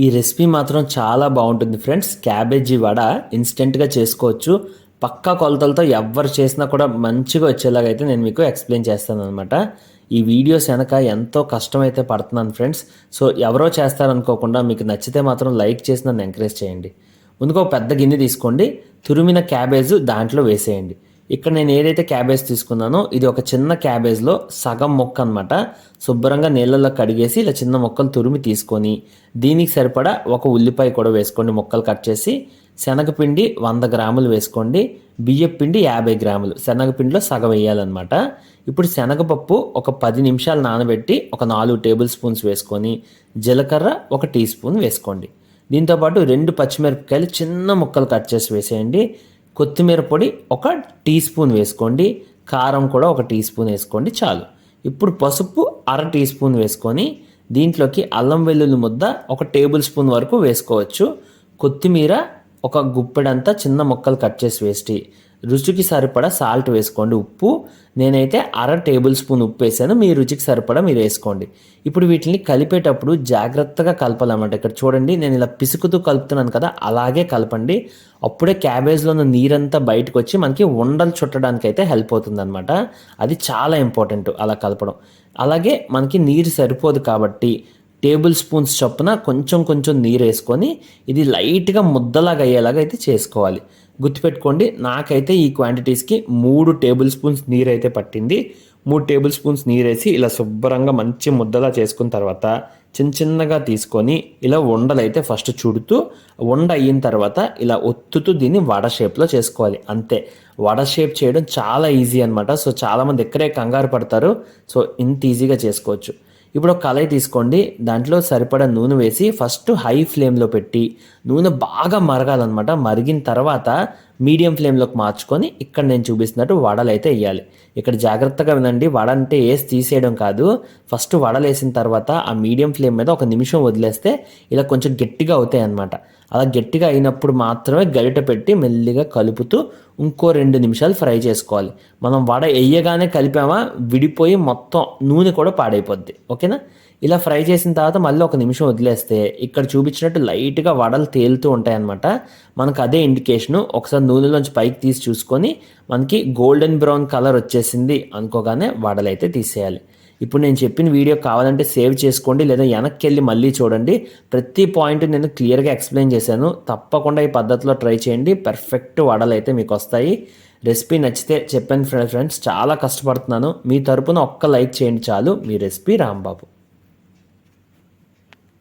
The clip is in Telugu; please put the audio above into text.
ఈ రెసిపీ మాత్రం చాలా బాగుంటుంది ఫ్రెండ్స్. క్యాబేజీ వడ ఇన్స్టెంట్గా చేసుకోవచ్చు. పక్కా కొలతలతో ఎవ్వరు చేసినా కూడా మంచిగా వచ్చేలాగా అయితే నేను మీకు ఎక్స్ప్లెయిన్ చేస్తాను అనమాట. ఈ వీడియోస్ వెనక ఎంతో కష్టమైతే పడుతున్నాను ఫ్రెండ్స్. సో ఎవరో చేస్తారనుకోకుండా మీకు నచ్చితే మాత్రం లైక్ చేసి నన్ను ఎంకరేజ్ చేయండి. ముందుగా ఒక పెద్ద గిన్నె తీసుకోండి, తురిమిన క్యాబేజ్ దాంట్లో వేసేయండి. ఇక్కడ నేను ఏదైతే క్యాబేజ్ తీసుకున్నానో ఇది ఒక చిన్న క్యాబేజ్లో సగం మొక్క అనమాట. శుభ్రంగా నీళ్ళల్లో కడిగేసి ఇలా చిన్న మొక్కలు తురిమి తీసుకొని దీనికి సరిపడా ఒక ఉల్లిపాయ కూడా వేసుకోండి, ముక్కలు కట్ చేసి. శనగపిండి 100 గ్రాములు వేసుకోండి, బియ్యం పిండి 50 గ్రాములు, శనగపిండిలో సగం వేయాలన్నమాట. ఇప్పుడు శనగపప్పు ఒక 10 నిమిషాలు నానబెట్టి ఒక 4 టేబుల్ స్పూన్స్ వేసుకొని జీలకర్ర 1 టీ స్పూన్ వేసుకోండి. దీంతోపాటు 2 పచ్చిమిరపకాయలు చిన్న ముక్కలు కట్ చేసి వేసేయండి. కొత్తిమీర పొడి 1 టీ స్పూన్ వేసుకోండి, కారం కూడా 1 టీ స్పూన్ వేసుకోండి చాలు. ఇప్పుడు పసుపు 1/2 టీ స్పూన్ వేసుకొని దీంట్లోకి అల్లం వెల్లుల్లి ముద్ద 1 టేబుల్ స్పూన్ వరకు వేసుకోవచ్చు. కొత్తిమీర ఒక గుప్పెడంతా చిన్న ముక్కలు కట్ చేసి వేసి రుచికి సరిపడా సాల్ట్ వేసుకోండి. ఉప్పు నేనైతే 1/2 టేబుల్ స్పూన్ ఉప్పు వేసాను, మీ రుచికి సరిపడా మీరు వేసుకోండి. ఇప్పుడు వీటిని కలిపేటప్పుడు జాగ్రత్తగా కలపాలన్నమాట. ఇక్కడ చూడండి నేను ఇలా పిసుకుతూ కలుపుతున్నాను కదా, అలాగే కలపండి. అప్పుడే క్యాబేజ్లో ఉన్న నీరంతా బయటకు వచ్చి మనకి ఉండలు చుట్టడానికి అయితే హెల్ప్ అవుతుంది అనమాట. అది చాలా ఇంపార్టెంట్ అలా కలపడం. అలాగే మనకి నీరు సరిపోదు కాబట్టి టేబుల్ స్పూన్స్ చొప్పున కొంచెం కొంచెం నీరు వేసుకొని ఇది లైట్గా ముద్దలాగా అయ్యేలాగా అయితే చేసుకోవాలి. గుర్తుపెట్టుకోండి, నాకైతే ఈ క్వాంటిటీస్కి 3 టేబుల్ స్పూన్స్ నీరు అయితే పట్టింది. 3 టేబుల్ స్పూన్స్ నీరు వేసి ఇలా శుభ్రంగా మంచి ముద్దలా చేసుకున్న తర్వాత చిన్న చిన్నగా తీసుకొని ఇలా ఉండలు అయితే ఫస్ట్ చుడుతూ ఉండ అయిన తర్వాత ఇలా ఒత్తుతూ దీన్ని వడ షేప్లో చేసుకోవాలి. అంతే, వడ షేప్ చేయడం చాలా ఈజీ అనమాట. సో చాలామంది ఎక్కడే కంగారు పడతారు. సో ఇంత ఈజీగా చేసుకోవచ్చు. ఇప్పుడు ఒక కళాయి తీసుకోండి, దాంట్లో సరిపడా నూనె వేసి ఫస్ట్ హై ఫ్లేమ్లో పెట్టి నూనె బాగా మరగాలన్నమాట. మరిగిన తర్వాత మీడియం ఫ్లేమ్లోకి మార్చుకొని ఇక్కడ నేను చూపిస్తున్నట్టు వడలు అయితే వేయాలి. ఇక్కడ జాగ్రత్తగా వినండి, వడ అంటే వేసి తీసేయడం కాదు. ఫస్ట్ వడలు వేసిన తర్వాత ఆ మీడియం ఫ్లేమ్ మీద 1 నిమిషం వదిలేస్తే ఇలా కొంచెం గట్టిగా అవుతాయి అన్నమాట. అలా గట్టిగా అయినప్పుడు మాత్రమే గరిట పెట్టి మెల్లిగా కలుపుతూ ఇంకో 2 నిమిషాలు ఫ్రై చేసుకోవాలి. మనం వడ వేయగానే కలిపామా విడిపోయి మొత్తం నూనె కూడా పాడైపోద్ది. ఓకేనా? ఇలా ఫ్రై చేసిన తర్వాత మళ్ళీ 1 నిమిషం వదిలేస్తే ఇక్కడ చూపించినట్టు లైట్గా వడలు తేలుతూ ఉంటాయన్నమాట. మనకు అదే ఇండికేషను. ఒకసారి నూనెలోంచి పైకి తీసి చూసుకొని మనకి గోల్డెన్ బ్రౌన్ కలర్ వచ్చేసింది అనుకోగానే వడలు అయితే తీసేయాలి. ఇప్పుడు నేను చెప్పిన వీడియో కావాలంటే సేవ్ చేసుకోండి, లేదా వెనక్కి వెళ్ళి మళ్ళీ చూడండి. ప్రతి పాయింట్ నేను క్లియర్గా ఎక్స్ప్లెయిన్ చేశాను. తప్పకుండా ఈ పద్ధతిలో ట్రై చేయండి, పర్ఫెక్ట్ వడలు అయితే మీకు వస్తాయి. రెసిపీ నచ్చితే చెప్పండి ఫ్రెండ్స్, చాలా కష్టపడుతున్నాను. మీ తరపున ఒక్క లైక్ చేయండి చాలు. మీ రెసిపీ రాంబాబు.